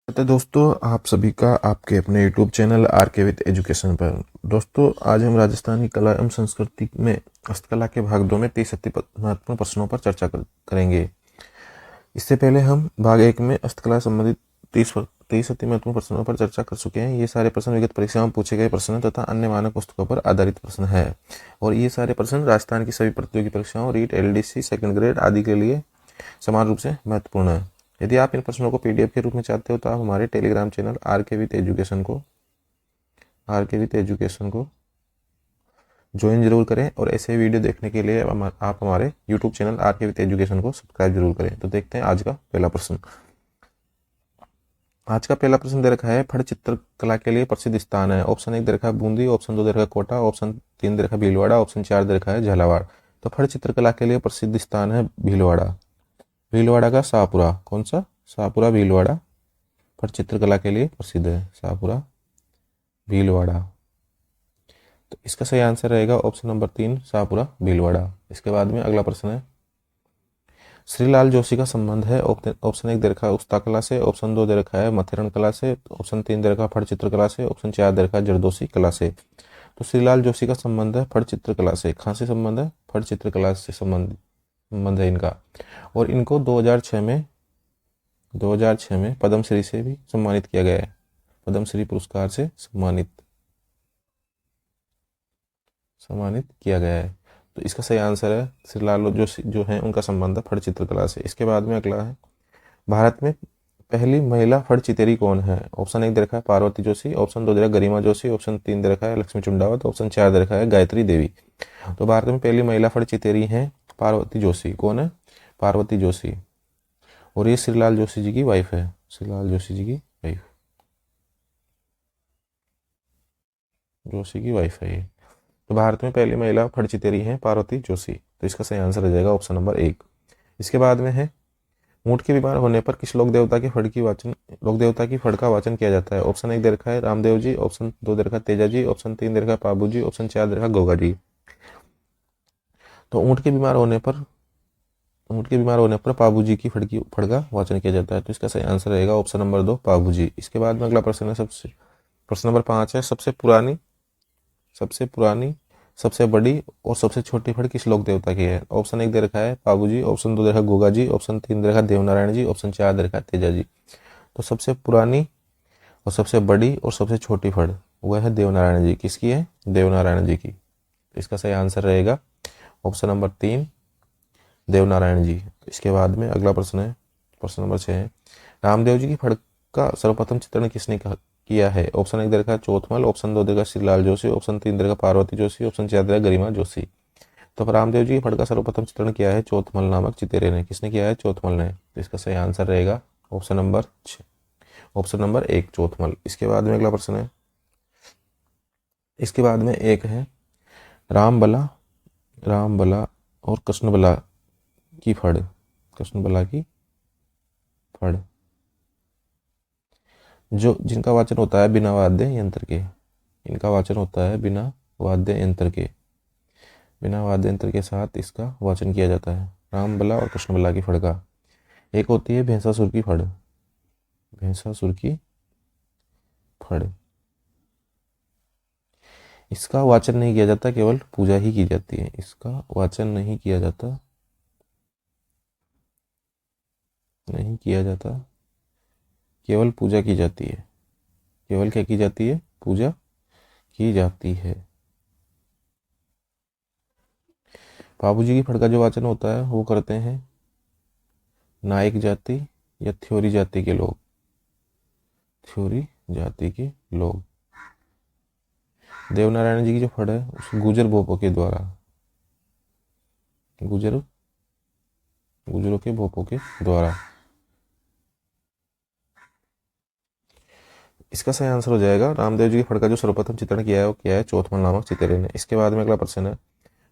तो दोस्तों, आप सभी का आपके अपने YouTube चैनल आर के विद एजुकेशन पर। दोस्तों, आज हम राजस्थान की कला एवं संस्कृति में हस्तकला के भाग 2 में 30 अति महत्वपूर्ण प्रश्नों पर चर्चा करेंगे। इससे पहले हम भाग 1 में हस्तकला संबंधित 30 अति महत्वपूर्ण प्रश्नों पर चर्चा कर चुके हैं। ये सारे प्रश्न विगत परीक्षाओं में पूछे गए प्रश्न तथा अन्य मानक पुस्तकों पर आधारित प्रश्न है और ये सारे प्रश्न राजस्थान की सभी प्रतियोगी परीक्षाओं, रीट, LDC, सेकंड ग्रेड आदि के लिए समान रूप से महत्वपूर्ण है। यदि आप इन प्रश्नों को PDF के रूप में चाहते हो तो आप हमारे टेलीग्राम चैनल आर के विद एजुकेशन को ज्वाइन जरूर करें और ऐसे वीडियो देखने के लिए आप हमारे YouTube चैनल आर के विद एजुकेशन को सब्सक्राइब जरूर करें। तो देखते हैं आज का पहला प्रश्न। आज का पहला प्रश्न दे रखा है, फड़ चित्रकला के लिए प्रसिद्ध स्थान है। ऑप्शन 1 दे रखा है बूंदी, ऑप्शन 2 दे रखा है कोटा, ऑप्शन 3 दे रखा है भीलवाड़ा, ऑप्शन 4 दे रखा है झालावाड़। तो फड़ चित्रकला के लिए प्रसिद्ध स्थान है भीलवाड़ा। भीलवाड़ा का शाहपुरा। कौन सा? शाहपुरा भीलवाड़ा फट चित्रकला के लिए प्रसिद्ध है। शाहपुरा भीलवाड़ा। तो इसका सही आंसर रहेगा ऑप्शन नंबर 3, शाहपुरा भीलवाड़ा। इसके बाद में अगला प्रश्न है, श्रीलाल जोशी का संबंध है। ऑप्शन 1 दे रखा है उस्ता कला से, ऑप्शन 2 दे रखा है मथेरण कला से, ऑप्शन 3 दे रखा है फट चित्रकला से, ऑप्शन 4 दे रखा है जरदोशी कला से। तो श्रीलाल जोशी का संबंध है फट चित्रकला से। कहाँ से संबंध है? फट चित्रकला से संबंध है इनका। और इनको 2006 में पद्मश्री से भी सम्मानित किया गया है। पद्मश्री पुरस्कार से सम्मानित किया गया है। तो इसका सही आंसर है श्रीलाल जोशी जो है उनका संबंध है फट चित्रकला से। इसके बाद में अगला है, भारत में पहली महिला फट चितेरी कौन है? ऑप्शन 1 दे रखा है पार्वती जोशी, ऑप्शन 2 दे रखा है गरिमा जोशी, ऑप्शन 3 दे रखा है लक्ष्मी चुंडावत, ऑप्शन 4 दे रखा है गायत्री देवी। तो भारत में पहली महिला फट चितेरी है पार्वती जोशी। कौन है? पार्वती जोशी। और ये श्रीलाल जोशी जी की वाइफ है। श्रीलाल जोशी जी की वाइफ है ये। तो भारत में पहली महिला फट चितेरी है पार्वती जोशी। तो इसका सही आंसर हो जाएगा ऑप्शन नंबर 1। इसके बाद में है, ऊंट के बीमार होने पर किस लोक देवता की फड़ का वाचन किया जाता है? ऑप्शन 1 दे रखा है रामदेव जी, ऑप्शन 2 दे रखा है तेजा जी, ऑप्शन 3 दे रखा है पाबू जी, ऑप्शन 4 दे रखा है गोगा जी। तो ऊंट के बीमार होने पर पाबू जी की फड़ का वाचन किया जाता है। तो इसका सही आंसर रहेगा ऑप्शन नंबर 2, पाबू जी। इसके बाद में अगला प्रश्न है, प्रश्न नंबर 5 है, सबसे पुरानी, सबसे बड़ी और सबसे छोटी फड़ किस लोक देवता की है? ऑप्शन 1 दे रखा है पाबू जी, ऑप्शन 2 दे रखा है गोगा जी, ऑप्शन 3 दे रखा है देवनारायण जी, ऑप्शन 4 दे रखा है तेजा जी। तो सबसे पुरानी और सबसे बड़ी और सबसे छोटी फड़ वह है देवनारायण जी। किसकी है? देवनारायण जी की। तो इसका सही आंसर रहेगा ऑप्शन नंबर 3, देवनारायण जी। इसके बाद में अगला प्रश्न है, प्रश्न नंबर 6 है, रामदेव जी की फड़ का सर्वप्रथम चित्रण किसने किया है? ऑप्शन 1 दे रखा है चौथमल, ऑप्शन 2 दे रखा श्रीलाल जोशी, ऑप्शन 3 दे रखा पार्वती जोशी, ऑप्शन 4 दे रखा गरिमा जोशी। तो रामदेव जी की फड़ का सर्वप्रथम चित्रण किया है चौथमल नामक चितेरे ने। किसने किया है? चौथमल ने। तो इसका सही आंसर रहेगा ऑप्शन नंबर 1, चौथमल। इसके बाद में अगला प्रश्न है, इसके बाद में एक है, रामबला और कृष्णबला की फड़ जो जिनका वाचन होता है बिना वाद्य यंत्र के। इनका वाचन होता है बिना वाद्य यंत्र के साथ इसका वाचन किया जाता है। रामबला और कृष्णबला की फड़ का। एक होती है भैंसासुर की फड़। इसका वाचन नहीं किया जाता, केवल पूजा ही की जाती है। इसका वाचन नहीं किया जाता, केवल पूजा की जाती है। केवल क्या की जाती है? पूजा की जाती है। बाबू जी की फड़ का जो वाचन होता है वो करते हैं नायक जाति या थ्योरी जाति के लोग। देवनारायण जी की जो फड़ है उस गुजर भोपों के द्वारा, गुजरों के भोपों के द्वारा। इसका सही आंसर हो जाएगा, रामदेव जी की फड़ का जो सर्वप्रथम चित्रण किया है वो किया है चौथमल नामक चितेरे ने। इसके बाद में अगला प्रश्न है,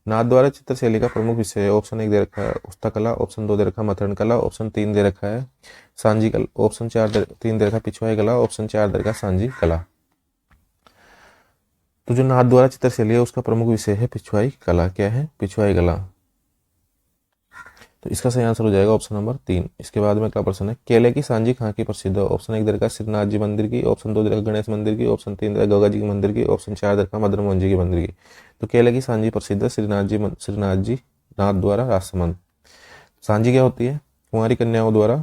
नाथद्वारा चित्र शैली का प्रमुख विषय है। ऑप्शन 1 दे रखा है उस्ता कला, ऑप्शन 2 दे रखा है मथरण कला, ऑप्शन 3 दे रखा है सांझी कला, ऑप्शन 3 दे रखा है पिछवाई कला, ऑप्शन 4 दे रखा है सांझी कला। तो जो नाथद्वारा चित्र शैली है उसका प्रमुख विषय है पिछवाई कला। क्या है? पिछवाई कला। तो इसका सही आंसर हो जाएगा ऑप्शन नंबर 3। इसके बाद में अगला प्रश्न है, केले की सांजी कहाँ की प्रसिद्ध है? ऑप्शन 1 दे रखा है श्रीनाथ जी मंदिर की, ऑप्शन 2 दे रखा है गणेश मंदिर की, ऑप्शन 3 दे रखा है गंगा जी के मंदिर की, ऑप्शन 4 दे रखा है मदन मोहन जी के मंदिर की। तो केले की सांजी प्रसिद्ध है श्रीनाथ जी नाथ द्वारा राजसमंद। सांजी क्या होती है? कुंवारी कन्याओं द्वारा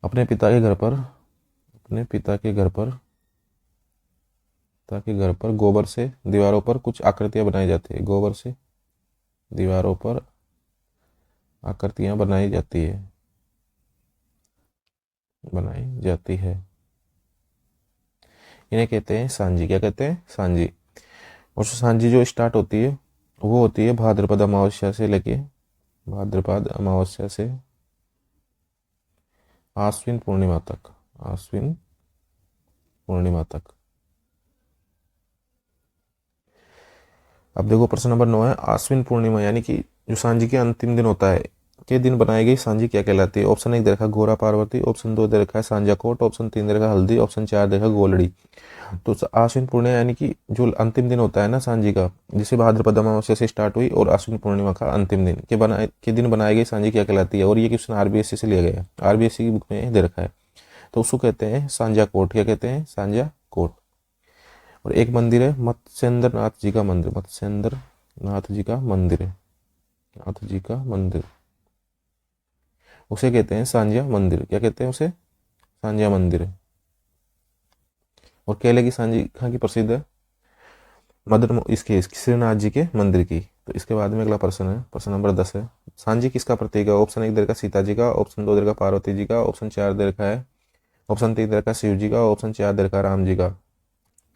अपने पिता के घर पर गोबर से दीवारों पर कुछ आकृतियां बनाई जाती है। गोबर से दीवारों पर आकृतियां बनाई जाती है। इन्हें कहते हैं सांजी। क्या कहते हैं? सांजी। और सांजी जो स्टार्ट होती है वो होती है भाद्रपद अमावस्या से आश्विन पूर्णिमा तक। अब देखो प्रश्न नंबर 9 है, आश्विन पूर्णिमा यानी कि जो सांझी के अंतिम दिन होता है के दिन बनाई गई सांझी क्या कहलाती है? ऑप्शन 1 दे रखा गोरा पार्वती, ऑप्शन 2 दे रखा है सांझा कोट, ऑप्शन 3 दे रखा हल्दी, ऑप्शन 4 दे रखा गोलड़ी। तो आश्विन पूर्णिमा यानी कि जो अंतिम दिन होता है ना सांझी का, जिसे भाद्रपद अमावस्या से स्टार्ट हुई और आश्विन पूर्णिमा का अंतिम दिन के दिन बनाई गई सांझी क्या कहलाती है? और ये क्वेश्चन आरबीएससी से लिया गया है, आरबीएससी की बुक में दे रखा है। तो उसको कहते हैं सांझा कोट। क्या कहते हैं? सांझा कोट। और एक मंदिर है मत्स्येंद्र नाथ जी का मंदिर, उसे कहते हैं सांझा मंदिर। क्या कहते हैं उसे? सांझा मंदिर। और केले की सांझी कहाँ की प्रसिद्ध है? इसके श्रीनाथ जी के मंदिर की। तो इसके बाद में अगला प्रश्न है, प्रश्न नंबर 10 है, सांझी किसका प्रतीक है? ऑप्शन 1 दे रखा सीता जी का, ऑप्शन 2 दे रखा पार्वती जी का, ऑप्शन 4 दे रखा है, ऑप्शन 3 दे रखा शिव जी का, ऑप्शन 4 दे रखा राम जी का।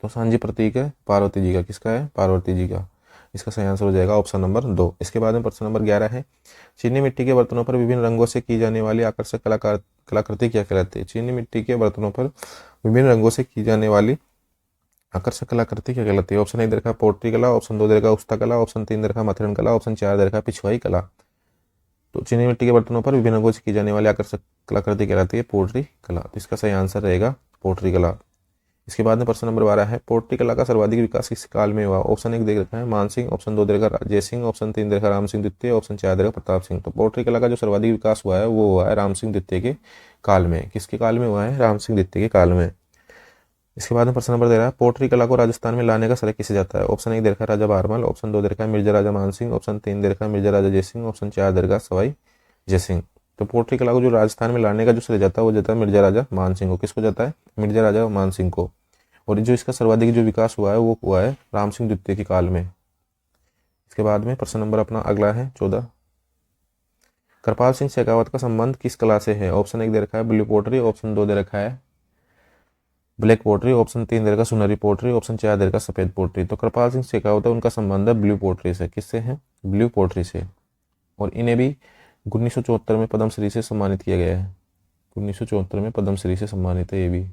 तो सांझी प्रतीक है पार्वती जी का। किसका है? पार्वती जी का। इसका सही आंसर हो जाएगा ऑप्शन नंबर 2। इसके बाद में प्रश्न नंबर 11 है, चीनी मिट्टी के बर्तनों पर विभिन्न रंगों से की जाने वाली आकर्षक कलाकृति क्या कहलाती है? चीनी मिट्टी के बर्तनों पर विभिन्न रंगों से की जाने वाली आकर्षक कलाकृति क्या कहलाती है? ऑप्शन 1 दे रखा पोट्री कला, ऑप्शन 2 दे रखा उस्ता कला, ऑप्शन 3 दे रखा मथुरन कला, ऑप्शन 4 दे रखा पिछवाई कला। तो चीनी मिट्टी के बर्तनों पर विभिन्न रंगों से की जाने वाली आकर्षक कलाकृति कहलाती है पोट्री कला। तो इसका सही आंसर रहेगा पोट्री कला। इसके बाद में प्रश्न नंबर 12 है, पोट्री कला का सर्वाधिक विकास किस काल में हुआ? ऑप्शन 1 दे रखा है मान सिंह, ऑप्शन 2 दे रखा जय सिंह, ऑप्शन 3 दे रखा राम सिंह द्वितीय, ऑप्शन 4 दे रखा प्रताप सिंह। तो पोट्री कला का जो सर्वाधिक विकास हुआ है वो हुआ है राम सिंह द्वितीय के काल में। किसके काल में हुआ है? राम सिंह द्वितीय के काल में। इसके बाद में प्रश्न नंबर दे रहा है, पोट्री कला को राजस्थान में लाने का श्रेय किसे जाता है? ऑप्शन 1 दे रखा राजा भारमल, ऑप्शन 2 दे रखा मिर्जा राजा मान सिंह, ऑप्शन 3 दे रखा मिर्जा राजा जय सिंह, ऑप्शन 4 दे रखा सवाई जय सिंह। तो पोट्री कला को जो राजस्थान में लाने का जो श्रेय जाता है वो जाता है मिर्जा राजा मान सिंह को। किसको जाता है? मिर्जा राजा मान सिंह को। और जो इसका सर्वाधिक जो विकास हुआ है वो हुआ है राम सिंह द्वितीय के काल में। इसके बाद में प्रश्न नंबर अपना अगला है 14, कृपाल सिंह शेखावत का संबंध किस कला से है? ऑप्शन 1 दे रखा है ब्लू पोट्री, ऑप्शन 2 दे रखा है ब्लैक पोट्री, ऑप्शन 3 दे रखा सुनहरी पोट्री, ऑप्शन 4 दे रखा सफेद पोट्री। तो कृपाल सिंह शेखावत है उनका संबंध है ब्लू पोट्री से। किससे है? ब्लू पोट्री से। और इन्हें भी 1974 में पद्मश्री से सम्मानित किया गया है। 1974 में पद्मश्री से सम्मानित है ये भी।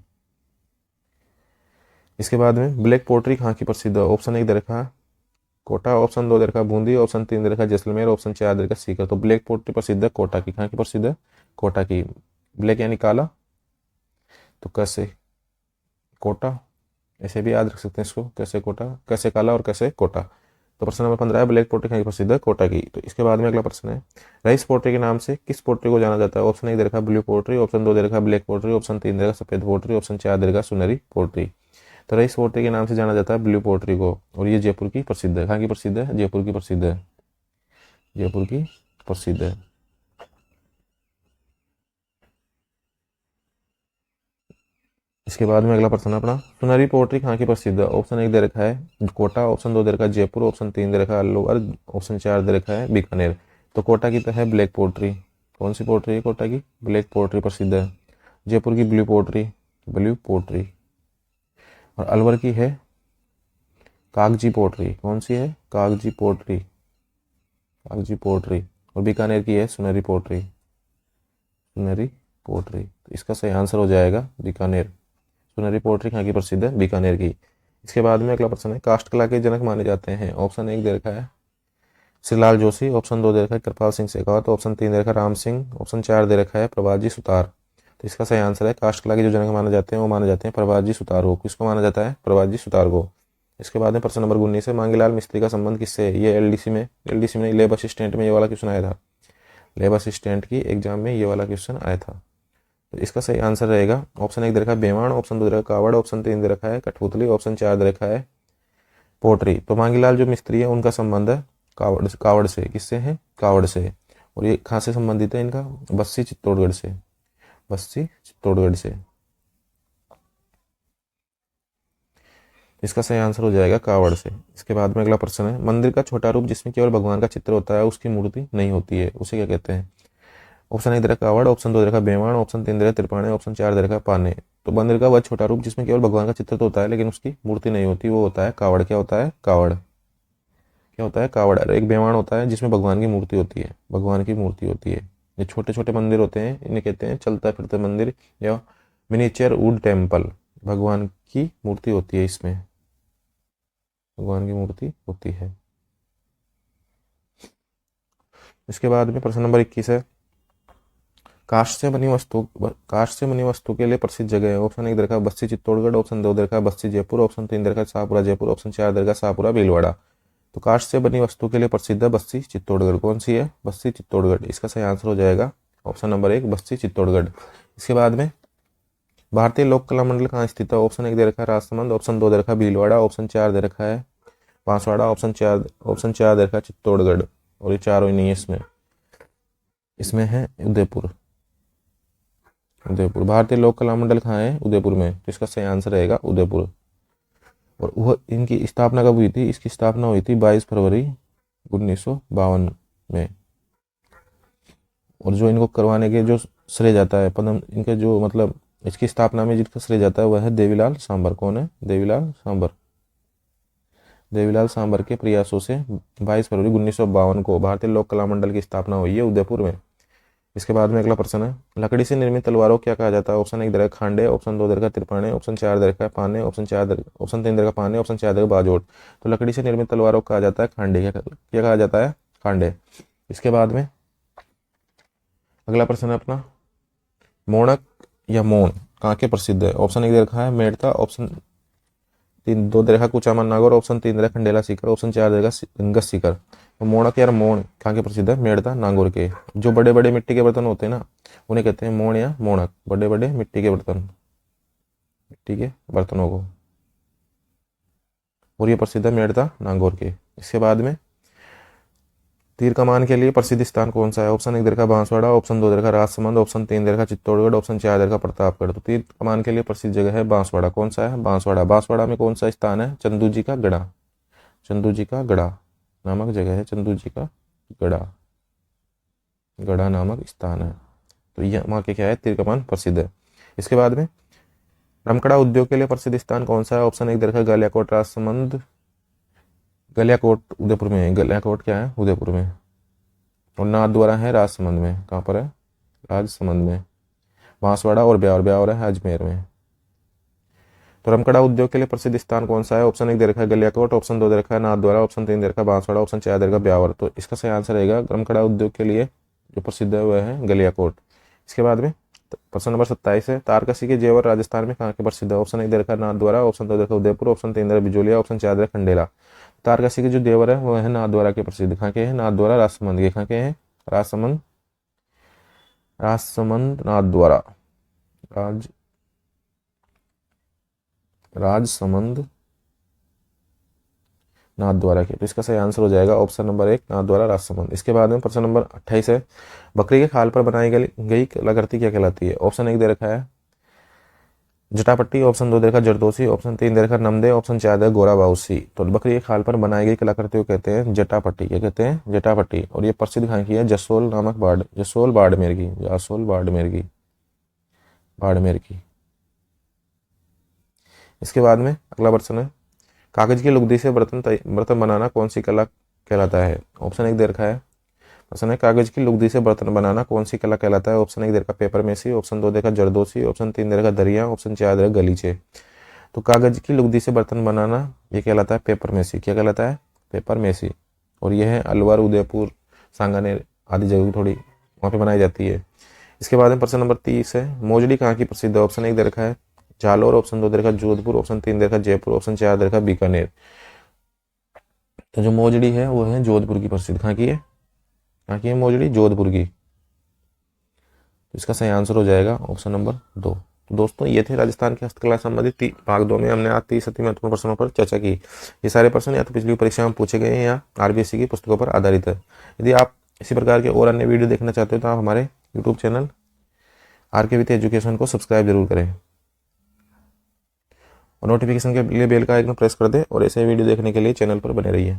इसके बाद में ब्लैक पोट्री कहाँ की प्रसिद्ध है? ऑप्शन 1 दे रखा कोटा, ऑप्शन 2 दे रखा बूंदी, ऑप्शन 3 दे रखा जैसलमेर, ऑप्शन 4 दे रखा सीकर। तो ब्लैक पोट्री प्रसिद्ध है कोटा की। कहाँ की प्रसिद्ध है? कोटा की। ब्लैक यानी काला, तो कैसे कोटा, ऐसे भी याद रख सकते हैं इसको, कैसे कोटा, कैसे काला और कैसे कोटा। तो प्रश्न नंबर 15 है, ब्लैक पोट्री कहाँ की प्रसिद्ध है? कोटा की। तो इसके बाद में अगला प्रश्न है, राइस पोट्री के नाम से किस पोट्री को जाना जाता है? ऑप्शन 1 दे रखा ब्लू पोट्री, ऑप्शन 2 दे रखा ब्लैक पोट्री, ऑप्शन 3 दे रखा सफेद पोट्री, ऑप्शन 4 दे रखा सुनहरी पोट्री। तो राइस पोट्री के नाम से जाना जाता है ब्लू पोट्री को। और ये जयपुर की प्रसिद्ध है। कहाँ की प्रसिद्ध है? जयपुर की प्रसिद्ध है। जयपुर की प्रसिद्ध है। इसके बाद में अगला प्रश्न अपना, सुनहरी पोट्री कहाँ की प्रसिद्ध है? ऑप्शन 1 दे रखा है कोटा, ऑप्शन 2 दे रखा है जयपुर, ऑप्शन 3 दे रखा है अलवर, ऑप्शन 4 दे रखा है बीकानेर। तो कोटा की तो है ब्लैक पोट्री। कौन सी पोट्री है कोटा की? ब्लैक पोट्री प्रसिद्ध है। जयपुर की ब्लू पोट्री। और अलवर की है कागजी पोट्री। कौन सी है? कागजी पोट्री। और बीकानेर की है सुनहरी पोट्री। तो इसका सही आंसर हो जाएगा बीकानेर। सुनहरी पोट्री कहाँ की प्रसिद्ध है? बीकानेर की। इसके बाद में अगला प्रश्न है, काष्ठ कला के जनक माने जाते हैं? ऑप्शन 1 दे रखा है श्रीलाल जोशी, ऑप्शन 2 दे रखा है कृपाल सिंह शेखावत, ऑप्शन 3 दे रखा है राम सिंह, ऑप्शन 4 दे रखा है प्रभात जी सुतार। तो इसका सही आंसर है काष्ठ कला के जो जनक माने जाते हैं वो माने जाते हैं प्रभात जी सुतार को। किसको माना जाता है? प्रभात जी सुतार को। इसके बाद में प्रश्न नंबर 19 है, मांगीलाल मिस्त्री का संबंध किससे है? ये एलडीसी में नहीं, लेब असिस्टेंट में ये वाला क्वेश्चन आया था। लेब असिस्टेंट की एग्जाम में ये वाला क्वेश्चन आया था। तो इसका सही आंसर रहेगा ऑप्शन 1 दे रखा है बेवाण, ऑप्शन 2 दे रखा है कावड़, ऑप्शन 3 दे रखा है कठपुतली, ऑप्शन 4 दे रखा है पोट्री। तो मांगीलाल जो मिस्त्री है उनका संबंध है कावड़ से। किससे है? कावड़ से। और ये कहाँ से संबंधित है इनका? बस्सी चित्तौड़गढ़ से। बस्सी चित्तौड़गढ़ से। इसका सही आंसर हो जाएगा कावड़ से। इसके बाद में अगला प्रश्न है, मंदिर का छोटा रूप जिसमें केवल भगवान का चित्र होता है उसकी मूर्ति नहीं होती है, उसे क्या कहते हैं? ऑप्शन 1 दे रखा कावड़, ऑप्शन 2 दे रखा बेवाण, ऑप्शन 3 दे रखा त्रिपाणे, ऑप्शन 4 दे रखा पाने। तो मंदिर का वह छोटा रूप जिसमें केवल भगवान का चित्र तो होता है लेकिन उसकी मूर्ति नहीं होती, वो होता है कावड़। क्या होता है? कावड़। क्या होता है? कावड़। और एक बेवाण होता है जिसमें भगवान की मूर्ति होती है, भगवान की मूर्ति होती है। ये छोटे छोटे मंदिर होते हैं, इन्हें कहते हैं चलता फिरता मंदिर या मिनिएचर वुड टेम्पल। भगवान की मूर्ति होती है इसमें, भगवान की मूर्ति होती है। इसके बाद में प्रश्न नंबर 21 है, काष्ठ से बनी वस्तु के लिए प्रसिद्ध जगह है। ऑप्शन 1 दे रखा है बस्सी चित्तौड़गढ़, ऑप्शन 2 दे रखा है बस्सी जयपुर, ऑप्शन 3 दे रखा है शाहपुरा जयपुर, ऑप्शन 4 दे रखा है शाहपुरा भीलवाड़ा। तो काष्ठ से बनी वस्तु के लिए प्रसिद्ध है बस्सी चित्तौड़गढ़। कौन सी है? बस्सी चित्तौड़गढ़। इसका सही आंसर हो जाएगा ऑप्शन नंबर 1 बस्सी चित्तौड़गढ़। इसके बाद में भारतीय लोक कला मंडल कहाँ स्थित है? ऑप्शन 1 दे रखा है राजसमंद, ऑप्शन 2 दे रखा है भीलवाड़ा, ऑप्शन 4 दे रखा है बांसवाड़ा, ऑप्शन 4 दे रखा है चित्तौड़गढ़। और ये चारों ही नहीं है इसमें, इसमें है उदयपुर। उदयपुर। भारतीय लोक कला मंडल कहाँ है? उदयपुर में। तो इसका सही आंसर रहेगा उदयपुर। और वह इनकी स्थापना कब हुई थी? इसकी स्थापना हुई थी 22 फरवरी 1952 में। और जो इनको करवाने के जो श्रेय जाता है पदम, इनके जो मतलब इसकी स्थापना में जिसका श्रेय जाता है वह है देवीलाल सांबर। कौन है? देवीलाल सांबर। देवीलाल सांबर के प्रयासों से 22 फरवरी 1952 को भारतीय लोक कला मंडल की स्थापना हुई है उदयपुर में। इसके बाद में अगला प्रश्न है, लकड़ी से निर्मित तलवारों को क्या कहा जाता है? ऑप्शन 1 दे रखा खांडे, ऑप्शन 2 दे रखा त्रिपाणे, ऑप्शन 4 दे रखा पाने, ऑप्शन 3 दे रखा पाने, ऑप्शन 4 दे रखा बाजोट। तो लकड़ी से निर्मित तलवारों को कहा जाता है खांडे। क्या कहा जाता है? खांडे। इसके बाद में अगला प्रश्न है अपना, मोणक या मौन कहाँ के प्रसिद्ध है? ऑप्शन 1 दे रखा है मेड़ता, ऑप्शन 2 दे रखा कुचामन नागौर, ऑप्शन 3 दे रखा खंडेला सीकर, ऑप्शन 4 दे रखा गंगस सीकर। तो मोणक या मौन कहाँ के प्रसिद्ध है? मेड़ता नागौर के। जो बड़े बड़े मिट्टी के बर्तन होते हैं ना उन्हें कहते हैं मौन या मोणक। बड़े बड़े मिट्टी के बर्तन, मिट्टी के बर्तनों को। और ये प्रसिद्ध है मेड़ता नागौर के। इसके बाद में तीर कमान के लिए प्रसिद्ध स्थान कौन सा है? ऑप्शन 1 दे रखा बांसवाड़ा, ऑप्शन 2 दे रखा राजसमंद, ऑप्शन 3 दे रखा चित्तौड़गढ़, ऑप्शन 4 दे रखा प्रतापगढ़। तो तीर कमान के लिए प्रसिद्ध जगह है बांसवाड़ा। कौन सा है? बांसवाड़ा। बांसवाड़ा में कौन सा स्थान है? चंदू जी का गढ़ा। चंदू जी का गढ़ा नामक जगह है, चंदू जी का गढ़ा, गढ़ा नामक स्थान है। तो यह वहाँ के क्या है? तीर कमान प्रसिद्ध है। इसके बाद में रमकड़ा उद्योग के लिए प्रसिद्ध स्थान कौन सा है? ऑप्शन 1 दे रखा गलियाकोट राजसमंद, गलियाकोट उदयपुर में है। गलियाकोट क्या है? उदयपुर में। और नाथद्वारा है राजसमंद में। कहाँ पर है? राजसमंद में। बांसवाड़ा और ब्यावर है अजमेर में। तो रमकड़ा उद्योग के लिए प्रसिद्ध स्थान कौन सा है? ऑप्शन 1 दे रखा है गलियाकोट, ऑप्शन 2 दे रखा है नाथद्वारा, ऑप्शन 3 दे रखा है बांसवाड़ा, ऑप्शन 4 दे रखा है ब्यावर। तो इसका सही आंसर रहेगा रमकड़ा उद्योग के लिए जो प्रसिद्ध है वह है गलियाकोट। इसके बाद में प्रश्न नंबर 27 है, तारकसी के जेवर राजस्थान में कहाँ के प्रसिद्ध है? ऑप्शन 1 दे रखा है नाथद्वारा, ऑप्शन 2 दे रखा है उदयपुर, ऑप्शन 3 दे रखा है बिजोलिया, ऑप्शन 4 दे रखा है खंडेला। तारकसी के जो देवर है वह है नाथद्वारा के प्रसिद्ध। कहाँ के हैं? नाथद्वारा राजसमंद के। कहाँ के हैं? राजसमंद, राजसमंद नाथद्वारा, राजसमंद नाथद्वारा के। तो इसका सही आंसर हो जाएगा ऑप्शन नंबर 1 नाथद्वारा राजसमंद। इसके बाद में प्रश्न नंबर 28 है, बकरी के खाल पर बनाई गई कलाकृति क्या कहलाती है? ऑप्शन 1 दे रखा है जटापट्टी, ऑप्शन 2 दे रखा है जरदोसी, ऑप्शन 3 दे रखा है नमदे, ऑप्शन 4 दे गोरा बाउसी। तो बकरी के खाल पर बनाई गई कलाकृति को कहते हैं जटापट्टी। क्या कहते हैं? जटापट्टी। और ये प्रसिद्ध कहाँ की है? जसोल नामक जसोल बाड़मेर की, जसोल बाड़मेर की। इसके बाद में अगला प्रश्न है, कागज की लुगदी से बर्तन बनाना कौन सी कला कहलाता है? ऑप्शन 1 दे रखा है प्रश्न है, कागज की लुगदी से बर्तन बनाना कौन सी कला कहलाता है? ऑप्शन 1 दे रखा पेपर मेसी, ऑप्शन 2 दे रखा जरदोसी, ऑप्शन 3 दे रखा दरिया, ऑप्शन 4 दे रखा गलीचे। तो कागज की लुगदी से बर्तन बनाना ये कहलाता है पेपर मेसी। क्या कहलाता है? पेपर मेसी। और यह है अलवर, उदयपुर, सांगानेर आदि जगह थोड़ी वहाँ पे बनाई जाती है। इसके बाद में प्रश्न नंबर 30 है, मोजड़ी कहाँ की प्रसिद्ध है? ऑप्शन 1 दे रखा है जालोर, ऑप्शन 2 दे रखा है जोधपुर, ऑप्शन 3 दे रखा है जयपुर, ऑप्शन 4 दे रखा है बीकानेर। तो जो मोजड़ी है वो है जोधपुर की प्रसिद्ध। कहाँ की है? कहाँ की है मोजड़ी? जोधपुर की। तो इसका सही आंसर हो जाएगा ऑप्शन नंबर 2। तो दोस्तों ये थे राजस्थान की हस्तकला संबंधित भाग 2 में हमने आज 30 अति महत्वपूर्ण प्रश्नों पर चर्चा की। ये सारे प्रश्न या तो पिछली परीक्षा में पूछे गए हैं या आरबीएससी की पुस्तकों पर आधारित है। यदि आप इसी प्रकार के और अन्य वीडियो देखना चाहते हो तो आप हमारे YouTube channel RK with education को सब्सक्राइब जरूर करें और नोटिफिकेशन के लिए बेल का आइकन प्रेस कर दें और ऐसे वीडियो देखने के लिए चैनल पर बने रहिए।